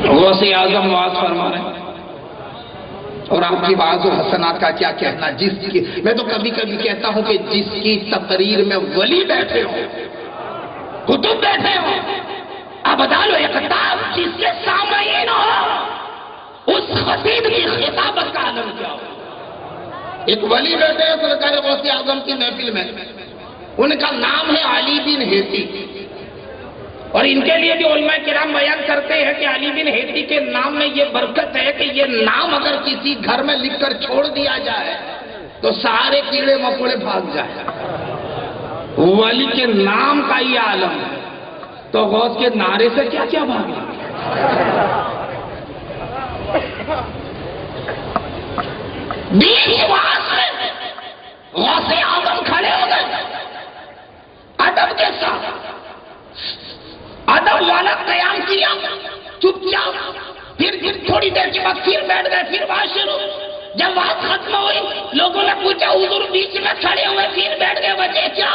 غوث اعظم was فرما رہے ہیں اور آپ کی بعض و حسنات کا کیا کہنا، میں تو کبھی کبھی کہتا ہوں کہ جس کی تقریر میں ولی بیٹھے ہوں، کتب بیٹھے ہوں، ابدال و اقتاب جس کے سامعین ہو، اس خطیب کی خطابت کا عالم کیا ہو۔ ایک ولی بیٹھے ہیں سرکار غوث اعظم کی محفل میں، ان کا نام ہے علی بن ہیتی، اور ان کے لیے بھی علماء کرام بیان کرتے ہیں کہ علی بن ہیتی کے نام میں یہ برکت ہے کہ یہ نام اگر کسی گھر میں لکھ کر چھوڑ دیا جائے تو سارے کیڑے مکوڑے بھاگ جائیں۔ ولی کے نام کا یہ عالم ہے تو غوث کے نعرے سے کیا کیا بھاگے۔ غوث اعظم کھڑے ہو گئے ادب کے ساتھ، ادب والا قیام کیا، چپ چاپ، پھر تھوڑی دیر کے بعد پھر بیٹھ گئے، پھر بات شروع۔ جب بات ختم ہوئی لوگوں نے پوچھا حضور بیچ میں کھڑے ہوئے پھر بیٹھ گئے، وجہ کیا؟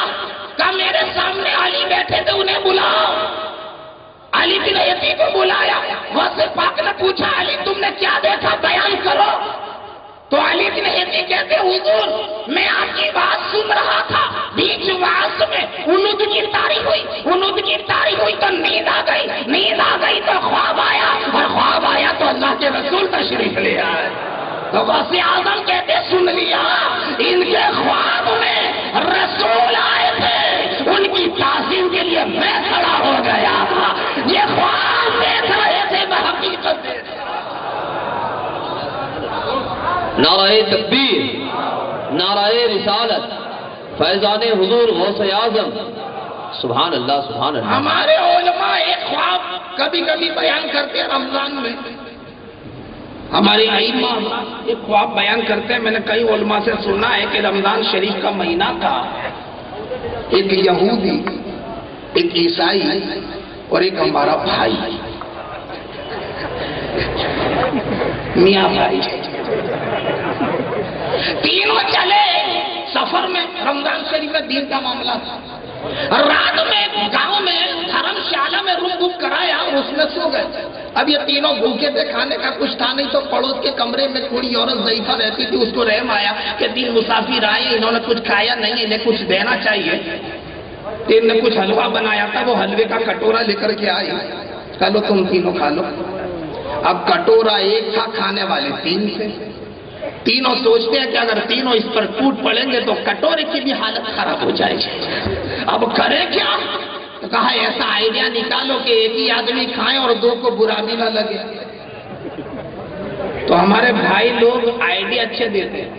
کہا میرے سامنے علی بیٹھے تھے، انہیں بلاؤ۔ علی بن ہیتی کو بلایا، غوث پاک نے پوچھا علی تم نے کیا دیکھا بیان کرو۔ تو علی بن ہیتی کہتے حضور میں آپ کی بات سن رہا تھا، بیچ واس میں انود کی تاری ہوئی تو نیند آ گئی تو خواب آیا، اور خواب آیا تو اللہ کے رسول تشریف لے آئے۔ تو غوث اعظم کہتے سن لیا، ان کے خواب میں رسول آئے تھے، ان کی تعظیم کے لیے میں کھڑا ہو گیا تھا، یہ خواب دیکھ رہے تھے بحقیقت دیکھ۔ نعرہ تکبیر، نعرہ رسالت، فیضان حضور غوث اعظم، سبحان اللہ سبحان اللہ۔ ہمارے علماء ایک خواب کبھی کبھی بیان کرتے ہیں رمضان میں، ہمارے ائمہ ایک خواب بیان کرتے ہیں، میں نے کئی علماء سے سنا ہے کہ رمضان شریف کا مہینہ تھا، ایک یہودی، ایک عیسائی اور ایک ہمارا بھائی، میاں بھائی، تینوں چلے سفر میں، رمضان شریف میں دین کا معاملہ تھا، رات میں گاؤں میں دھرم شالہ میں روم بک کرایا اور اس میں سو گئے۔ اب یہ تینوں بھوکے تھے، کھانے کا کچھ تھا نہیں، تو پڑوس کے کمرے میں تھوڑی عورت ضعیفہ رہتی تھی، اس کو رحم آیا کہ تین مسافر آئے، انہوں نے کچھ کھایا نہیں، انہیں کچھ دینا چاہیے۔ تین نے کچھ حلوہ بنایا تھا، وہ حلوے کا کٹورا لے کر کے آئی، کہا لو تم تینوں کھا لو۔ اب کٹورا ایک تھا، کھانے والے تین تھے، تینوں سوچتے ہیں کہ اگر تینوں اس پر ٹوٹ پڑیں گے تو کٹورے کی بھی حالت خراب ہو جائے گی، اب کرے کیا؟ تو کہا ایسا آئیڈیا نکالو کہ ایک ہی آدمی کھائیں اور دو کو برا بھی نہ لگے۔ تو ہمارے بھائی لوگ آئیڈیا اچھے دیتے ہیں،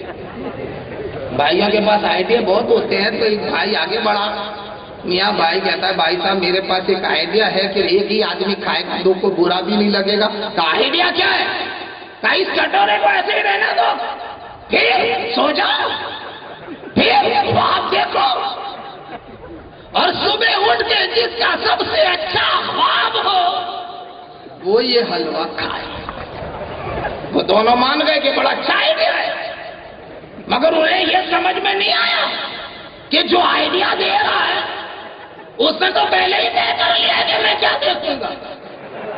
بھائیوں کے پاس آئیڈیا بہت ہوتے ہیں، تو ایک بھائی آگے بڑھا، میاں بھائی کہتا ہے بھائی صاحب میرے پاس ایک آئیڈیا ہے کہ ایک ہی آدمی کھائے گا، دو کو برا بھی نہیں لگے گا۔ تو آئیڈیا کیا ہے؟ کہ اس کٹورے کو ایسے ہی رہنا دو، پھر سو جاؤ، پھر خواب دیکھو، اور صبح اٹھ کے جس کا سب سے اچھا خواب ہو وہ یہ حلوہ کھائے۔ وہ دونوں مان گئے کہ بڑا اچھا آئیڈیا ہے، مگر انہیں یہ سمجھ میں نہیں آیا کہ جو آئیڈیا دے رہا ہے اس نے تو پہلے ہی طے کر لیا ہے کہ میں کیا دیکھوں گا،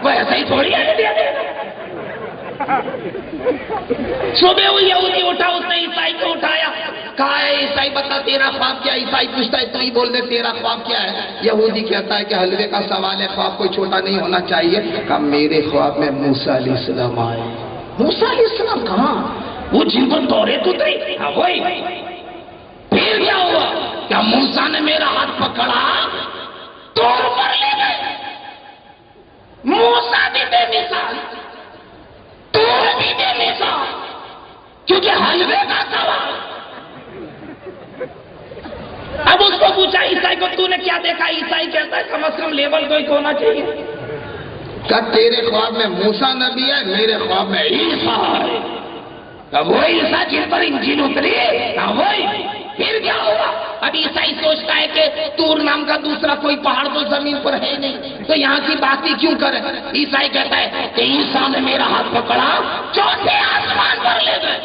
وہ ایسا ہی تھوڑی آئیڈیا دے گا۔ صبح وہ یہودی اٹھا، اس نے عیسائی کو اٹھایا، کہا ہے عیسائی بتا تیرا خواب کیا ہے؟ عیسائی پوچھتا ہے تو ہی بول دے تیرا خواب کیا ہے؟ یہودی کہتا ہے کہ حلوے کا سوال ہے، خواب کوئی چھوٹا نہیں ہونا چاہیے۔ کہا میرے خواب میں موسیٰ علیہ السلام آئے۔ موسیٰ علیہ السلام کہاں؟ وہ جن پر توریت اتری، وہی۔ پھر کیا ہوا؟ کیا موسیٰ نے میرا ہاتھ پکڑا، توڑ پر لے گئے۔ موسیٰ بھی بے مثال، توڑ بھی بے مثال، کیونکہ حلوے کا سوال۔ اب اس کو پوچھا عیسائی کو تو نے کیا دیکھا؟ عیسائی کہتا ہے کم از کم لیول کوئی ہونا چاہیے۔ کہ تیرے خواب میں موسیٰ نبی ہے، میرے خواب میں عیسیٰ ہے۔ اب وہ عیسیٰ جن پر انجیل اتری، وہی۔ پھر کیا ہوا؟ اب عیسائی سوچتا ہے کہ تور نام کا دوسرا کوئی پہاڑ تو زمین پر ہے نہیں، تو یہاں کی بات ہی کیوں کرے؟ عیسائی کہتا ہے کہ عیسیٰ نے میرا ہاتھ پکڑا، چوتھے آسمان پر لے گئے۔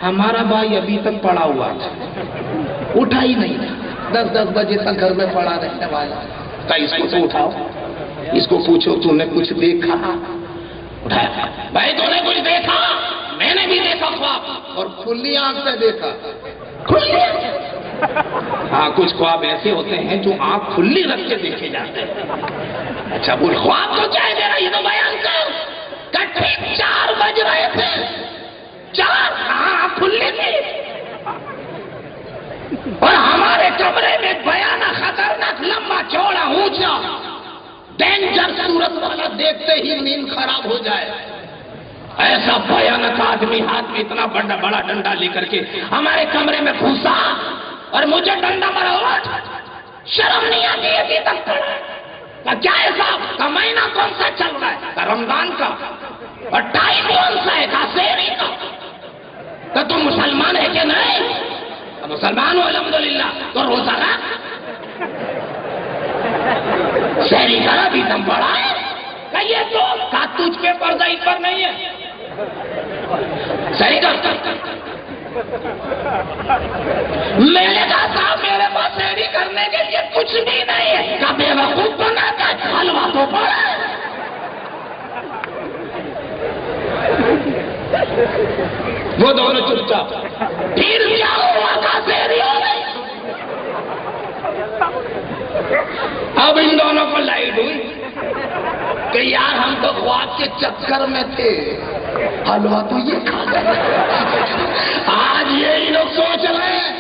ہمارا بھائی ابھی تک پڑا ہوا تھا، اٹھا ہی نہیں تھا، 10 بجے تک گھر میں پڑا رہنے والا۔ کہ اس کو تو اٹھاؤ، اس کو پوچھو تو نے کچھ دیکھا؟ اٹھایا، بھائی تو نے کچھ دیکھا؟ میں نے بھی دیکھا خواب، اور کھلی آنکھ سے دیکھا۔ کھلی ہاں، کچھ خواب ایسے ہوتے ہیں جو آنکھ کھلی رکھ کے دیکھے جاتے ہیں۔ اچھا بول، خواب تو چاہے میرا یہ تو بیان کر۔ کٹھے 4 بج رہے تھے، 4 ہاں کھلی تھی، اور ہمارے کمرے میں بیانہ خطرناک لمبا چوڑا اونچا ڈینجر صورت والا دیکھتے ہی نیند خراب ہو جائے، ایسا بھیانک آدمی ہاتھ میں اتنا بڑا ڈنڈا لے کر کے ہمارے کمرے میں گھسا اور مجھے ڈنڈا مارا۔ اٹھ، شرم نہیں آتی ابھی تک پڑا؟ کیا ہے صاحب کا مہینہ کون سا چل رہا ہے؟ رمضان کا، اور ٹائم کون سا ہے؟ سحری کا۔ تو تم مسلمان ہے کہ نہیں؟ مسلمان ہو الحمدللہ، تو روزہ رکھ، سحری کرا بھی دم پڑا ہے۔ کہیے تو تجھ پہ پردہ اس پر نہیں ہے، صحیح کرتا۔ میں نے کہا صاحب میرے پاس سحری کرنے کے لیے کچھ بھی نہیں ہے۔ کہا بے وقوف بنا کر حلوہ تو پڑا ہے۔ وہ دونوں چپ چاپ، پھر کیا ہوا؟ کہا سحری ہو گئی۔ اب ان دونوں کو لائٹ ہوئی کہ یار ہم تو خواب کے چکر میں تھے، حلوہ تو یہ کھا گئے۔ آج یہی لوگ سوچ رہے ہیں،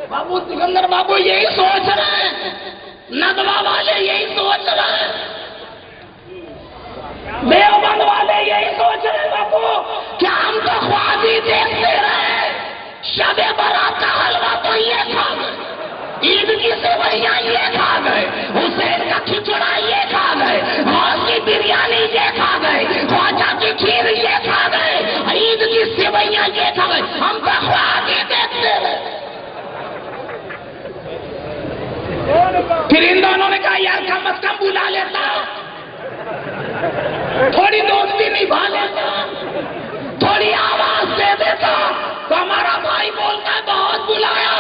بابو سکندر بابو یہی سوچ رہے ہیں، ندوہ والے یہی سوچ رہے ہیں، دیوبند والے یہی سوچ رہے ہیں بابو کہ ہم تو خواب ہی دیکھتے رہے، شب برات کا حلوہ تو یہ کھا گئے، عید کی سوئیاں یہ کھا گئے، حسین کا کھچڑا یہ کھا گئے، غوث کی بریانی یہ کھا گئے، خواجہ کی کھیر یہ کھا گئے، عید کی سوئیاں یہ کھا گئے، ہم تو خواب ہی دیکھتے رہے۔ پھر ان دونوں نے کہا یار کم از کم بلا لیتا، تھوڑی دوستی نبھا لیتا، تھوڑی آواز دے دیتا۔ تو ہمارا بھائی بولتا ہے بہت بلایا،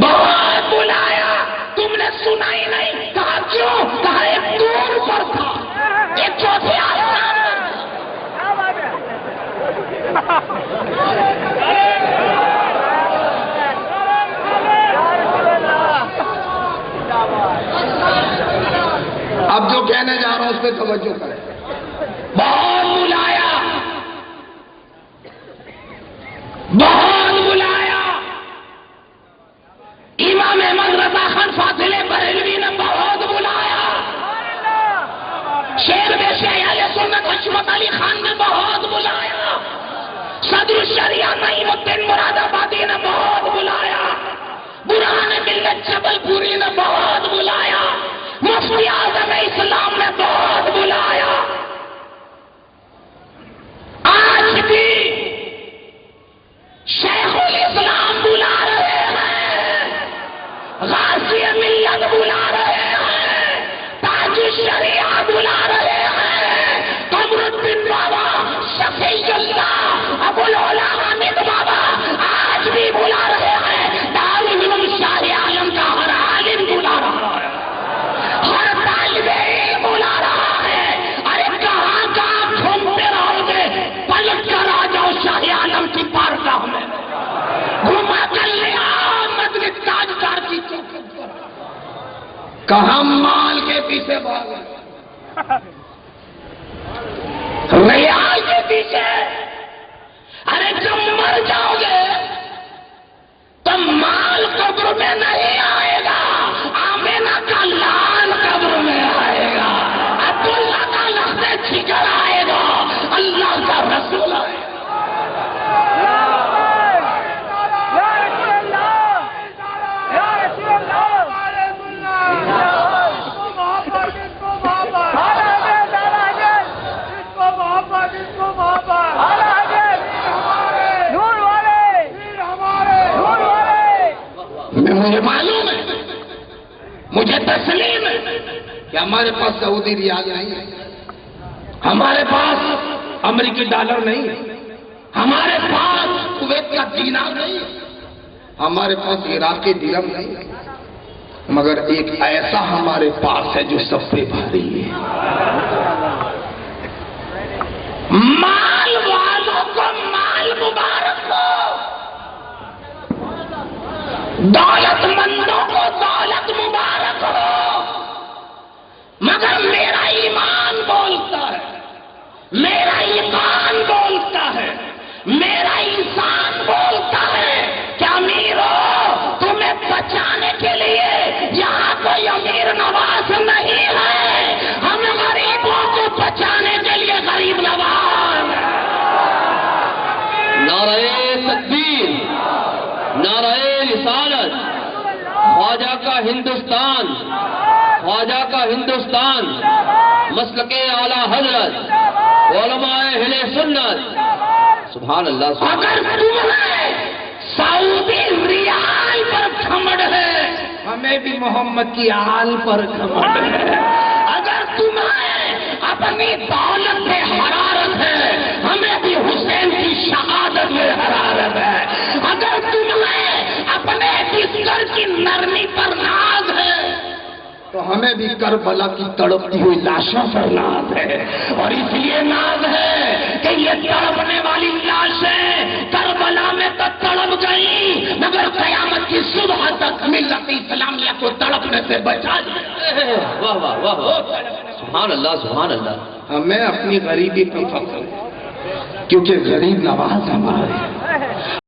بہت بلایا، تم نے سنا ہی نہیں۔ کہا کیوں؟ کہا ایک دور پر تھا، ایک چوتھے آسمان اب جو کہنے جا رہا ہوں اس پہ توجہ کریں۔ بہت بلایا، بہت بلایا، امام احمد رضا خان فاضل بریلوی نے بہت بلایا، شیر بیش اہل سنت حشمت علی خان نے بہت بلایا، صدر الشریعہ نعیم الدین مراد آبادی نے بہت بلایا، برہان ملت جبل پوری نے بہت بلایا، مفتی اعظم اسلام نے بہت بلایا۔ آج بھی شیخ الاسلام بلا رہے ہیں، غازی ملت بلا رہے ہیں، تاج الشریعہ بلا رہے ہیں، قمر الدین بابا، شفیع اللہ، ابو العلا حامد بابا آج بھی بلا رہے ہیں، دارالعلوم شاہ عالم کا ہر عالم بلا رہا ہے، ہر طالب علم بلا رہا ہے۔ ارے کہاں کہاں گھومتے رہو گے؟ پلٹ کر آ جاؤ شاہ عالم کی بارگاہ میں، گھما کر لے آؤ مدنی تاجدار کی چوکھٹ پر۔ کہاں مال کے پیچھے بھاگے، ریال کے پیچھے؟ ارے جب مر جاؤ گے تو مال قبر میں نہیں آئے گا، آمینہ کا لال قبر میں آئے گا، عبداللہ کا لفظ جگر آئے گا، اللہ کا رسول آئے گا۔ مجھے معلوم ہے، مجھے تسلیم ہے کہ ہمارے پاس سعودی ریال نہیں ہے، ہمارے پاس امریکی ڈالر نہیں ہے، ہمارے پاس کویت کا دینار نہیں ہے، ہمارے پاس عراقی درہم نہیں ہے، مگر ایک ایسا ہمارے پاس ہے جو سب سے بھاری ہے. مال والوں کو مال مبارک ہو، دولت مندوں کو دولت مبارک ہو، مگر میرا ایمان بولتا ہے، میرا ایمان بولتا ہے، میرا انسان بولتا ہے کہ امیروں تمہیں بچانے کے لیے یہاں کوئی امیر نواز نہیں ہے، ہم غریبوں کو بچانے کے لیے غریب نواز. نعرہ تکبیر، نعرہ رسالت. خواجہ کا ہندوستان، خواجہ کا ہندوستان، مسلک اعلیٰ حضرت، علماء اہل سنت. سبحان اللہ. اگر تمہیں سعودی ریال پر گھمنڈ ہے، ہمیں بھی محمد کی آل پر گھمنڈ ہے. اگر تمہیں اپنی دولت میں حرارت ہے، ہمیں بھی حسین کی شہادت میں حرارت ہے. اگر تمہیں اپنے بستر کی نرمی پر ناز ہے تو ہمیں بھی کربلا کی تڑپتی ہوئی لاشوں پر ناز ہے. اور اس لیے ناز ہے کہ یہ تڑپنے والی لاشیں کربلا میں تو تڑپ گئی، مگر قیامت کی صبح تک ملت اسلامیہ کو تڑپنے سے بچا دے. واہ واہ واہ واہ. سبحان اللہ سبحان اللہ. ہمیں اپنی غریبی پر فخر ہے، کیونکہ غریب نواز ہمارے.